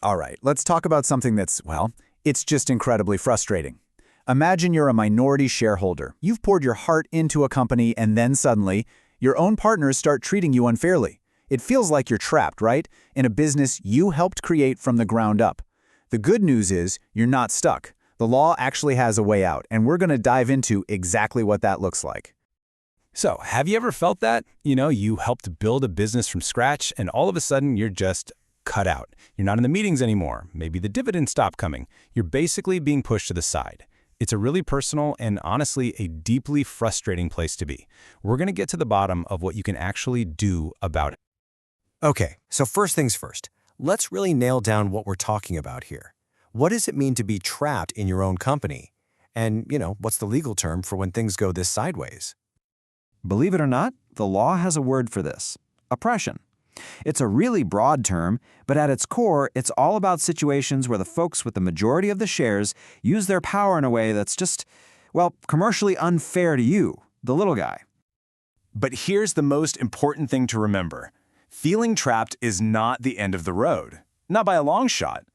All right, let's talk about something that's, well, it's just incredibly frustrating. Imagine you're a minority shareholder. You've poured your heart into a company and then suddenly, your own partners start treating you unfairly. It feels like you're trapped, right? In a business you helped create from the ground up. The good news is you're not stuck. The law actually has a way out, and we're going to dive into exactly what that looks like. So, have you ever felt that? You helped build a business from scratch, and all of a sudden you're just cut out. You're not in the meetings anymore. Maybe the dividends stop coming. You're basically being pushed to the side. It's a really personal and honestly a deeply frustrating place to be. We're going to get to the bottom of what you can actually do about it. Okay, so first things first, let's really nail down what we're talking about here. What does it mean to be trapped in your own company? And, what's the legal term for when things go this sideways? Believe it or not, the law has a word for this: oppression. It's a really broad term, but at its core, it's all about situations where the folks with the majority of the shares use their power in a way that's just, well, commercially unfair to you, the little guy. But here's the most important thing to remember. Feeling trapped is not the end of the road. Not by a long shot.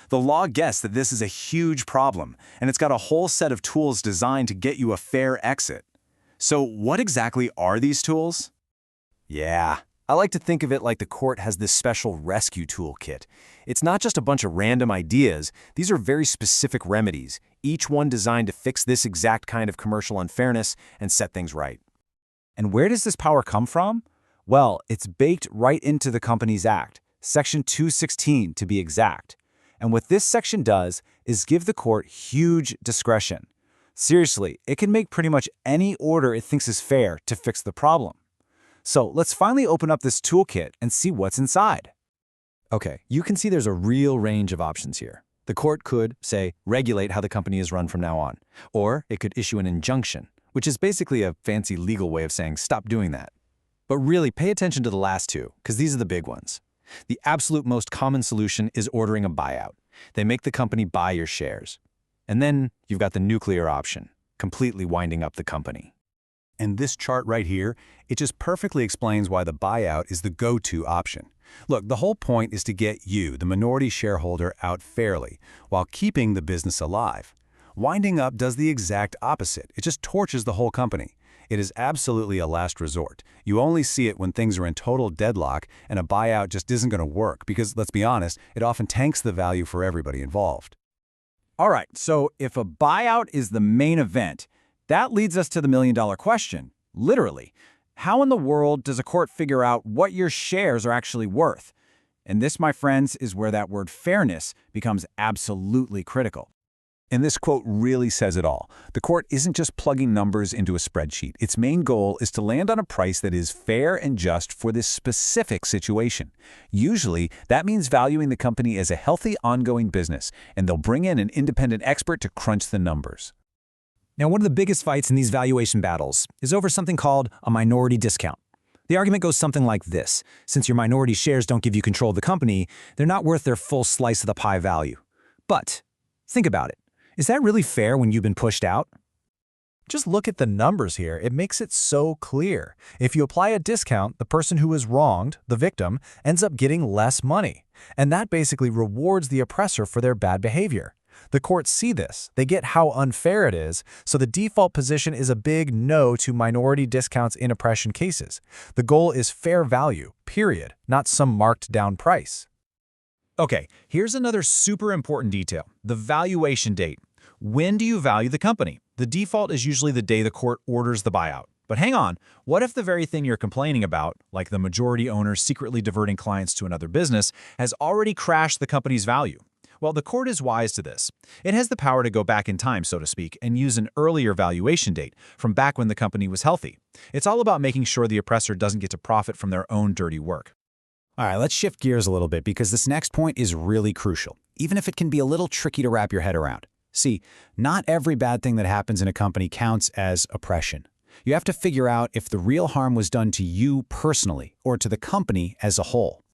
The law gets that this is a huge problem, and it's got a whole set of tools designed to get you a fair exit. So what exactly are these tools? Yeah, I like to think of it like the court has this special rescue toolkit. It's not just a bunch of random ideas. These are very specific remedies, each one designed to fix this exact kind of commercial unfairness and set things right. And where does this power come from? Well, it's baked right into the Companies Act, Section 216 to be exact. And what this section does is give the court huge discretion. Seriously, it can make pretty much any order it thinks is fair to fix the problem. So let's finally open up this toolkit and see what's inside. Okay, you can see there's a real range of options here. The court could, say, regulate how the company is run from now on. Or it could issue an injunction, which is basically a fancy legal way of saying stop doing that. But really, pay attention to the last two, because these are the big ones. The absolute most common solution is ordering a buyout. They make the company buy your shares. And then you've got the nuclear option, completely winding up the company. And this chart right here, it just perfectly explains why the buyout is the go-to option. Look, the whole point is to get you, the minority shareholder, out fairly, while keeping the business alive. Winding up does the exact opposite. It just torches the whole company. It is absolutely a last resort. You only see it when things are in total deadlock and a buyout just isn't going to work because, let's be honest, it often tanks the value for everybody involved. All right, so if a buyout is the main event, that leads us to the million-dollar question, literally. How in the world does a court figure out what your shares are actually worth? And this, my friends, is where that word fairness becomes absolutely critical. And this quote really says it all. The court isn't just plugging numbers into a spreadsheet. Its main goal is to land on a price that is fair and just for this specific situation. Usually, that means valuing the company as a healthy, ongoing business, and they'll bring in an independent expert to crunch the numbers. Now, one of the biggest fights in these valuation battles is over something called a minority discount. The argument goes something like this: since your minority shares don't give you control of the company, they're not worth their full slice of the pie value. But think about it. Is that really fair when you've been pushed out? Just look at the numbers here. It makes it so clear. If you apply a discount, the person who is wronged, the victim, ends up getting less money. And that basically rewards the oppressor for their bad behavior. The courts see this. They get how unfair it is, so the default position is a big no to minority discounts in oppression cases. The goal is fair value, period, not some marked down price. Okay, here's another super important detail: the valuation date. When do you value the company? The default is usually the day the court orders the buyout. But hang on, what if the very thing you're complaining about, like the majority owner secretly diverting clients to another business, has already crashed the company's value? Well, the court is wise to this. It has the power to go back in time, so to speak, and use an earlier valuation date, from back when the company was healthy. It's all about making sure the oppressor doesn't get to profit from their own dirty work. All right, let's shift gears a little bit because this next point is really crucial, even if it can be a little tricky to wrap your head around. See, not every bad thing that happens in a company counts as oppression. You have to figure out if the real harm was done to you personally or to the company as a whole.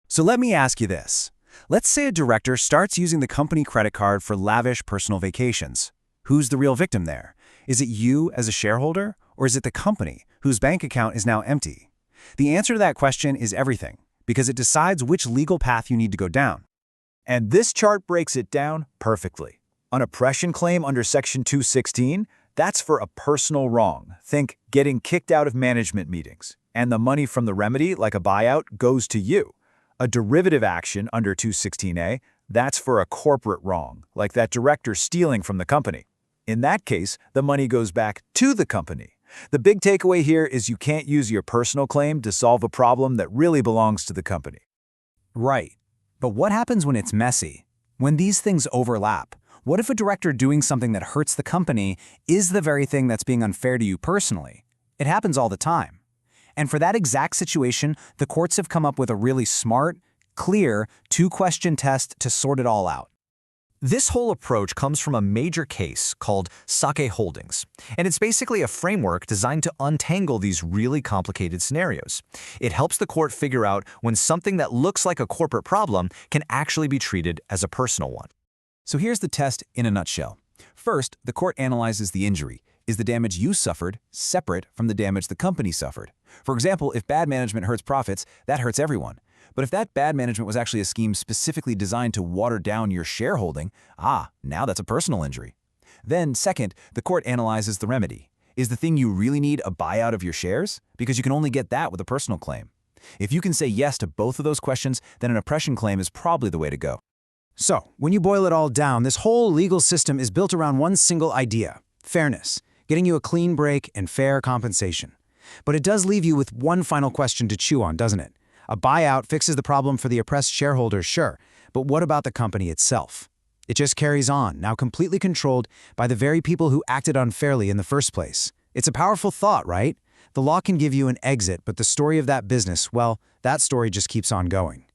So let me ask you this. Let's say a director starts using the company credit card for lavish personal vacations. Who's the real victim there? Is it you as a shareholder, or is it the company whose bank account is now empty? The answer to that question is everything, because it decides which legal path you need to go down. And this chart breaks it down perfectly. An oppression claim under Section 216, that's for a personal wrong. Think getting kicked out of management meetings. And the money from the remedy, like a buyout, goes to you. A derivative action under 216A, that's for a corporate wrong, like that director stealing from the company. In that case, the money goes back to the company. The big takeaway here is you can't use your personal claim to solve a problem that really belongs to the company. Right. But what happens when it's messy? When these things overlap? What if a director doing something that hurts the company is the very thing that's being unfair to you personally? It happens all the time. And for that exact situation, the courts have come up with a really smart, clear, two-question test to sort it all out. This whole approach comes from a major case called Sake Holdings, and it's basically a framework designed to untangle these really complicated scenarios. It helps the court figure out when something that looks like a corporate problem can actually be treated as a personal one. So here's the test in a nutshell. First, the court analyzes the injury. Is the damage you suffered separate from the damage the company suffered? For example, if bad management hurts profits, that hurts everyone. But if that bad management was actually a scheme specifically designed to water down your shareholding, now that's a personal injury. Then, second, the court analyzes the remedy. Is the thing you really need a buyout of your shares? Because you can only get that with a personal claim. If you can say yes to both of those questions, then an oppression claim is probably the way to go. So, when you boil it all down, this whole legal system is built around one single idea: fairness, getting you a clean break and fair compensation. But it does leave you with one final question to chew on, doesn't it? A buyout fixes the problem for the oppressed shareholders, sure, but what about the company itself? It just carries on, now completely controlled by the very people who acted unfairly in the first place. It's a powerful thought, right? The law can give you an exit, but the story of that business, well, that story just keeps on going.